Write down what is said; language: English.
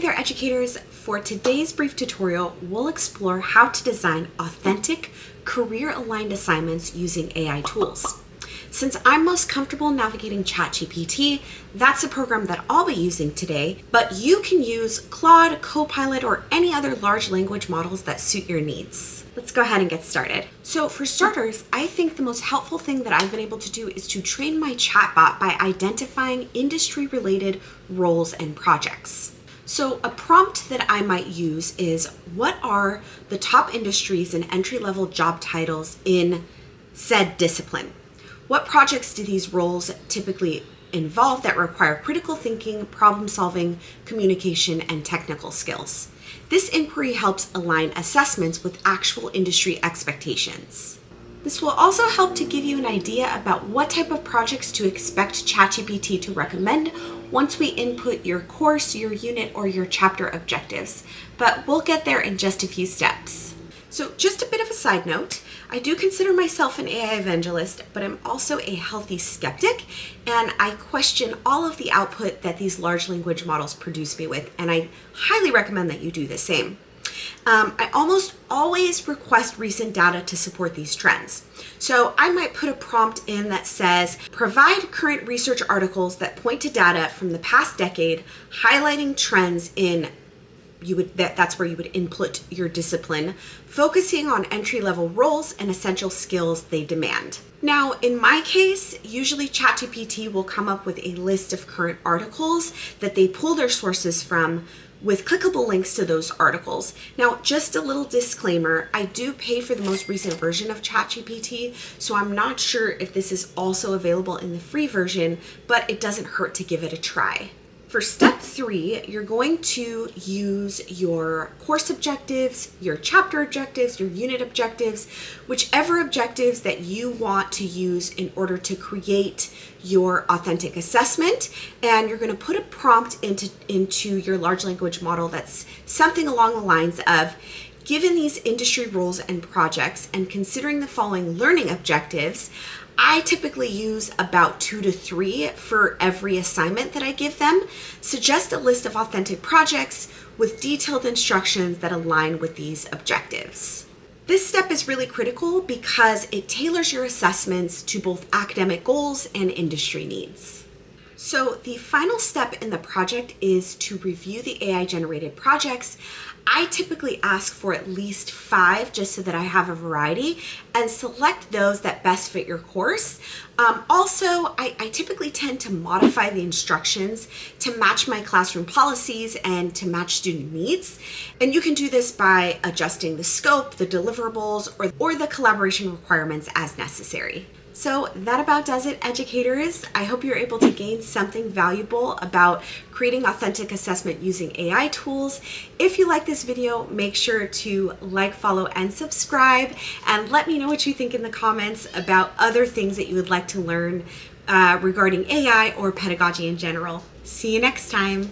there, educators. For today's brief tutorial, we'll explore how to design authentic, career-aligned assignments using AI tools. Since I'm most comfortable navigating ChatGPT, that's a program that I'll be using today, but you can use Claude, Copilot, or any other large language models that suit your needs. Let's go ahead and get started. So for starters, I think the most helpful thing that I've been able to do is to train my chatbot by identifying industry-related roles and projects. So a prompt that I might use is, what are the top industries and entry-level job titles in said discipline? What projects do these roles typically involve that require critical thinking, problem solving, communication, and technical skills? This inquiry helps align assessments with actual industry expectations. This will also help to give you an idea about what type of projects to expect ChatGPT to recommend once we input your course, your unit, or your chapter objectives. But we'll get there in just a few steps. So just a bit of a side note, I do consider myself an AI evangelist, but I'm also a healthy skeptic, and I question all of the output that these large language models produce me with, and I highly recommend that you do the same. I almost always request recent data to support these trends. So I might put a prompt in that says, provide current research articles that point to data from the past decade, highlighting trends in that's where you would input your discipline, focusing on entry-level roles and essential skills they demand. Now, in my case, usually ChatGPT will come up with a list of current articles that they pull their sources from with clickable links to those articles. Now, just a little disclaimer, I do pay for the most recent version of ChatGPT, so I'm not sure if this is also available in the free version, but it doesn't hurt to give it a try. For step 3, you're going to use your course objectives, your chapter objectives, your unit objectives, whichever objectives that you want to use in order to create your authentic assessment. And you're going to put a prompt into your large language model that's something along the lines of, given these industry roles and projects and considering the following learning objectives, I typically use about 2 to 3 for every assignment that I give them. Suggest a list of authentic projects with detailed instructions that align with these objectives. This step is really critical because it tailors your assessments to both academic goals and industry needs. So the final step in the project is to review the AI-generated projects. I typically ask for at least 5 just so that I have a variety, and select those that best fit your course. Also, I typically tend to modify the instructions to match my classroom policies and to match student needs. And you can do this by adjusting the scope, the deliverables, or the collaboration requirements as necessary. So that about does it, educators. I hope you're able to gain something valuable about creating authentic assessment using AI tools. If you like this video, make sure to like, follow, and subscribe, and let me know what you think in the comments about other things that you would like to learn regarding AI or pedagogy in general. See you next time.